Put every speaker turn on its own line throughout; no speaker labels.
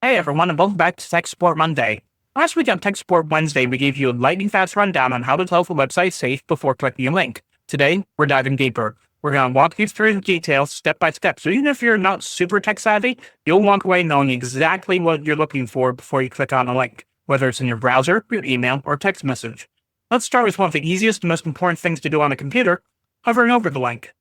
Hey everyone, and welcome back to Tech Support Monday. Last week on Tech Support Wednesday, we gave you a lightning fast rundown on how to tell if a website is safe before clicking a link. Today, we're diving deeper. We're going to walk you through the details step by step. So even if you're not super tech savvy, you'll walk away knowing exactly what you're looking for before you click on a link, whether it's in your browser, your email, or text message. Let's start with one of the easiest and most important things to do on a computer, hovering over the link.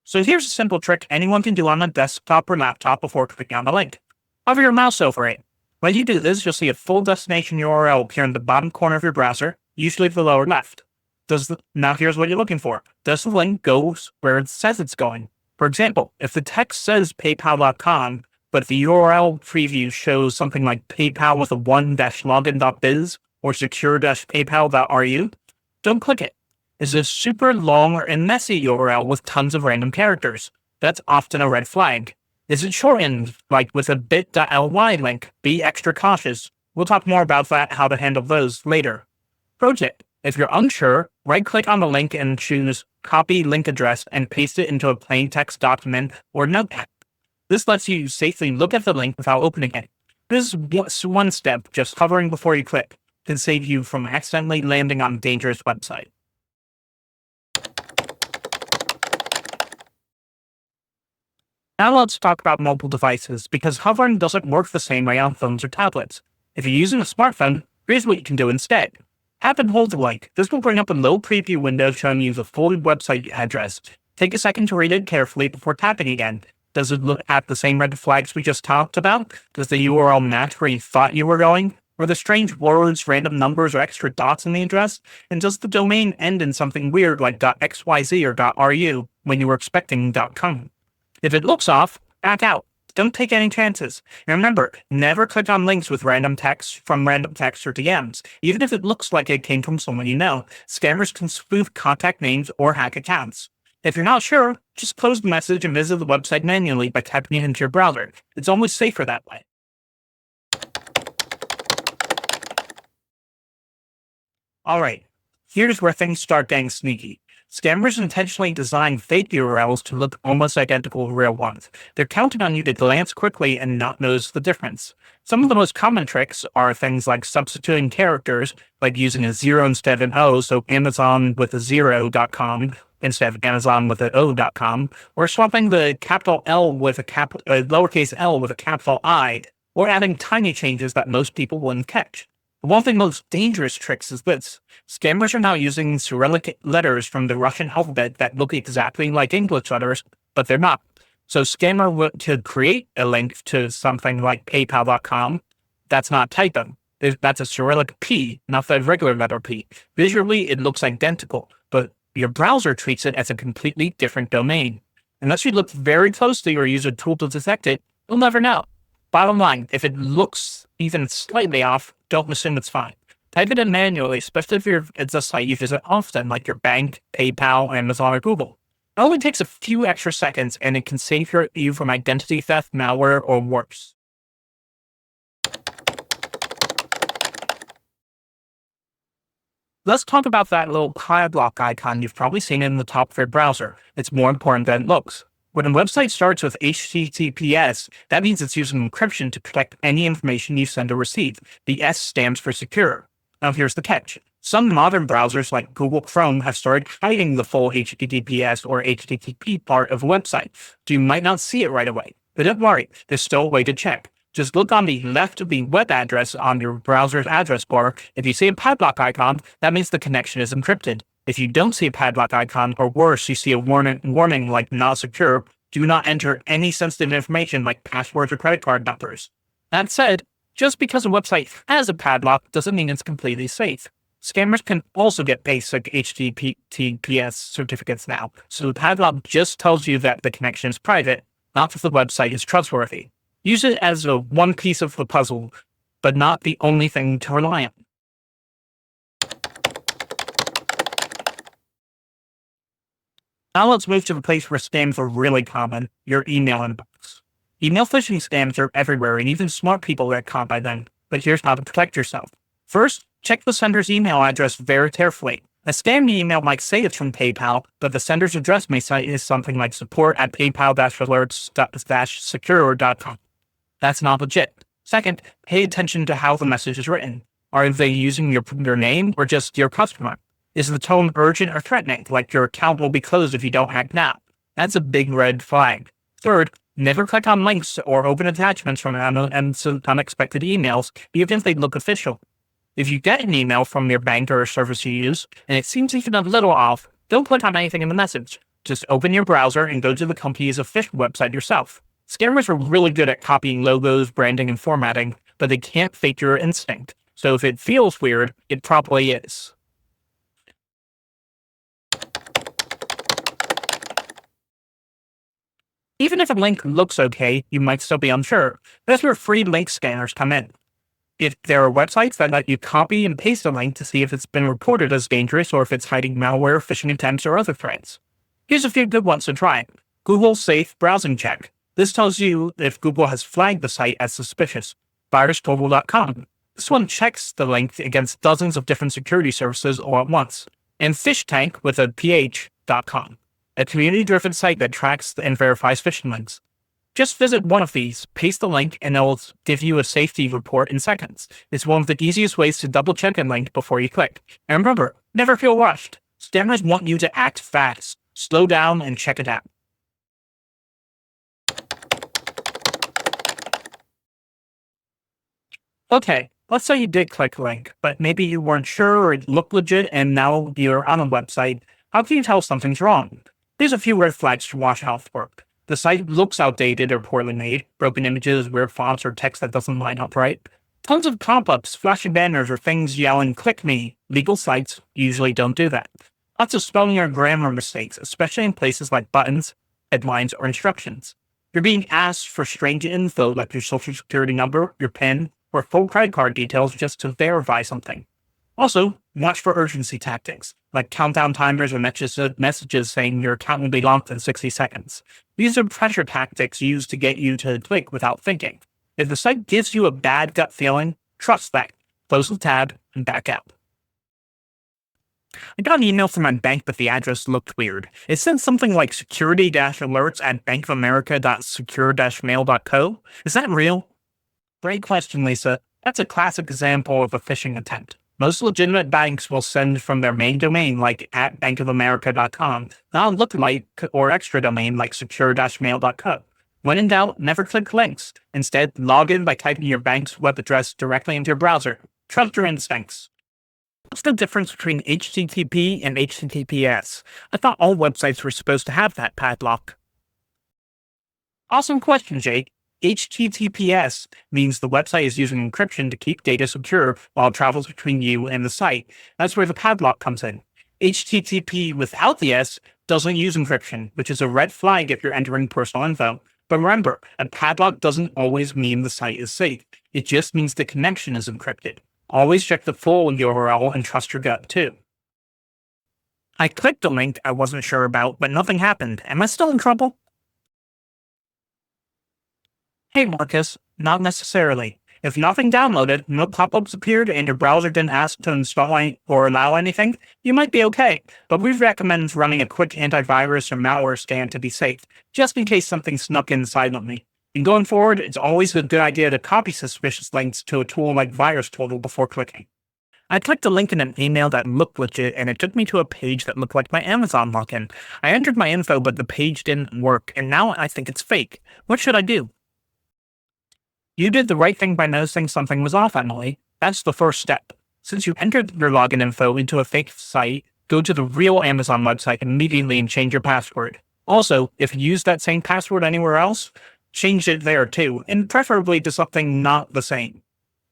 So here's a simple trick anyone can do on a desktop or laptop before clicking on the link. Hover your mouse over it. When you do this, you'll see a full destination URL appear in the bottom corner of your browser, usually the lower left. Now here's what you're looking for. Does the link go where it says it's going? For example, if the text says paypal.com, but the URL preview shows something like PayPal with a 1-login.biz or secure-paypal.ru, don't click it. Is a super long and messy URL with tons of random characters? That's often a red flag. Is it shortened, like with a bit.ly link? Be extra cautious. We'll talk more about how to handle those later. Pro tip: if you're unsure, right-click on the link and choose Copy Link Address and paste it into a plain text document or notepad. This lets you safely look at the link without opening it. This is one step, just hovering before you click, can save you from accidentally landing on a dangerous website. Now let's talk about mobile devices, because hovering doesn't work the same way on phones or tablets. If you're using a smartphone, here's what you can do instead. Tap and hold the link. This will bring up a little preview window showing you the full website address. Take a second to read it carefully before tapping again. Does it look at the same red flags we just talked about? Does the URL match where you thought you were going? Were there strange words, random numbers, or extra dots in the address? And does the domain end in something weird like .xyz or .ru when you were expecting .com? If it looks off, back out. Don't take any chances. And remember, never click on links with random text or DMs, even if it looks like it came from someone you know. Scammers can spoof contact names or hack accounts. If you're not sure, just close the message and visit the website manually by typing it into your browser. It's always safer that way. Alright, here's where things start getting sneaky. Scammers intentionally design fake URLs to look almost identical to real ones. They're counting on you to glance quickly and not notice the difference. Some of the most common tricks are things like substituting characters, like using a 0 instead of an O, so Amazon with a 0.com instead of Amazon with an O.com, or swapping the capital L with a lowercase l with a capital I, or adding tiny changes that most people wouldn't catch. One of the most dangerous tricks is this. Scammers are now using Cyrillic letters from the Russian alphabet that look exactly like English letters, but they're not. So scammer could create a link to something like paypal.com. That's not typo. That's a Cyrillic P, not the regular letter P. Visually, it looks identical, but your browser treats it as a completely different domain. Unless you look very closely or use a tool to detect it, you'll never know. Bottom line, if it looks even slightly off, don't assume it's fine. Type it in manually, especially if it's a site you visit often, like your bank, PayPal, Amazon, or Google. It only takes a few extra seconds, and it can save you from identity theft, malware, or worse. Let's talk about that little padlock icon you've probably seen in the top of your browser. It's more important than it looks. When a website starts with HTTPS, that means it's using encryption to protect any information you send or receive. The S stands for secure. Now here's the catch. Some modern browsers like Google Chrome have started hiding the full HTTPS or HTTP part of a website, so you might not see it right away. But don't worry, there's still a way to check. Just look on the left of the web address on your browser's address bar. If you see a padlock icon, that means the connection is encrypted. If you don't see a padlock icon, or worse, you see a warning like not secure, do not enter any sensitive information like passwords or credit card numbers. That said, just because a website has a padlock doesn't mean it's completely safe. Scammers can also get basic HTTPS certificates now, so the padlock just tells you that the connection is private, not that the website is trustworthy. Use it as one piece of the puzzle, but not the only thing to rely on. Now let's move to the place where scams are really common, your email inbox. Email phishing scams are everywhere, and even smart people get caught by them. But here's how to protect yourself. First, check the sender's email address very carefully. A scam email might say it's from PayPal, but the sender's address may say is something like support@paypal-alerts-secure.com. That's not legit. Second, pay attention to how the message is written. Are they using your name or just your customer? Is the tone urgent or threatening, like your account will be closed if you don't act now? That's a big red flag. Third, never click on links or open attachments from unexpected emails, even if they look official. If you get an email from your bank or a service you use, and it seems even a little off, don't click on anything in the message. Just open your browser and go to the company's official website yourself. Scammers are really good at copying logos, branding, and formatting, but they can't fake your instinct. So if it feels weird, it probably is. Even if a link looks okay, you might still be unsure. That's where free link scanners come in. If there are websites that let you copy and paste a link to see if it's been reported as dangerous or if it's hiding malware, phishing attempts, or other threats. Here's a few good ones to try. Google Safe Browsing Check. This tells you if Google has flagged the site as suspicious. VirusTotal.com. This one checks the link against dozens of different security services all at once. And FishTank with a ph.com, a community-driven site that tracks and verifies phishing links. Just visit one of these, paste the link, and it'll give you a safety report in seconds. It's one of the easiest ways to double-check a link before you click. And remember, never feel rushed. Scammers want you to act fast. Slow down and check it out. Okay, let's say you did click a link, but maybe you weren't sure or it looked legit and now you're on a website. How can you tell something's wrong? There's a few red flags to watch out for. The site looks outdated or poorly made, broken images, weird fonts, or text that doesn't line up right. Tons of pop-ups, flashing banners, or things yelling, "Click me." Legal sites usually don't do that. Lots of spelling or grammar mistakes, especially in places like buttons, headlines, or instructions. You're being asked for strange info like your social security number, your PIN, or full credit card details just to verify something. Also, watch for urgency tactics, like countdown timers or messages saying your account will be locked in 60 seconds. These are pressure tactics used to get you to click without thinking. If the site gives you a bad gut feeling, trust that. Close the tab and back out. I got an email from my bank, but the address looked weird. It said something like security-alerts@bankofamerica.secure-mail.co. Is that real? Great question, Lisa. That's a classic example of a phishing attempt. Most legitimate banks will send from their main domain, like at bankofamerica.com, not a lookalike or extra domain like secure-mail.co. When in doubt, never click links. Instead, log in by typing your bank's web address directly into your browser. Trust your instincts. What's the difference between HTTP and HTTPS? I thought all websites were supposed to have that padlock. Awesome question, Jake. HTTPS means the website is using encryption to keep data secure while it travels between you and the site. That's where the padlock comes in. HTTP without the S doesn't use encryption, which is a red flag if you're entering personal info. But remember, a padlock doesn't always mean the site is safe. It just means the connection is encrypted. Always check the full URL and trust your gut too. I clicked a link I wasn't sure about, but nothing happened. Am I still in trouble? Hey Marcus, not necessarily. If nothing downloaded, no pop-ups appeared, and your browser didn't ask to install or allow anything, you might be okay. But we recommend running a quick antivirus or malware scan to be safe, just in case something snuck in silently. And going forward, it's always a good idea to copy suspicious links to a tool like VirusTotal before clicking. I clicked a link in an email that looked legit, and it took me to a page that looked like my Amazon login. I entered my info, but the page didn't work, and now I think it's fake. What should I do? You did the right thing by noticing something was off, Emily. That's the first step. Since you entered your login info into a fake site, go to the real Amazon website immediately and change your password. Also, if you use that same password anywhere else, change it there too, and preferably to something not the same.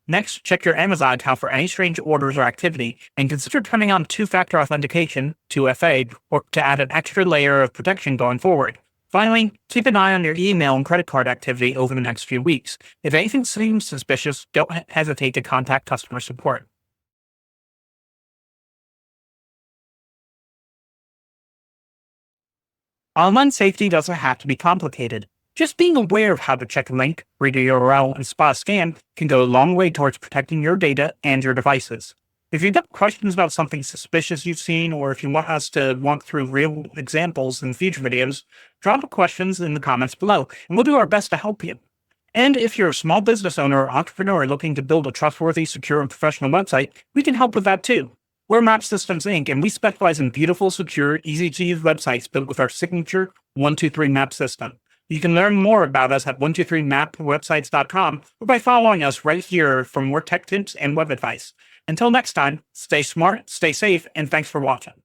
Next, check your Amazon account for any strange orders or activity, and consider turning on two-factor authentication, 2FA, or to add an extra layer of protection going forward. Finally, keep an eye on your email and credit card activity over the next few weeks. If anything seems suspicious, don't hesitate to contact customer support. Online safety doesn't have to be complicated. Just being aware of how to check a link, read a URL, and spot a scam can go a long way towards protecting your data and your devices. If you've got questions about something suspicious you've seen, or if you want us to walk through real examples in future videos, drop the questions in the comments below, and we'll do our best to help you. And if you're a small business owner or entrepreneur looking to build a trustworthy, secure, and professional website, we can help with that too. We're Map Systems Inc., and we specialize in beautiful, secure, easy to use websites built with our signature 123 Map system. You can learn more about us at 123mapwebsites.com or by following us right here for more tech tips and web advice. Until next time, stay smart, stay safe, and thanks for watching.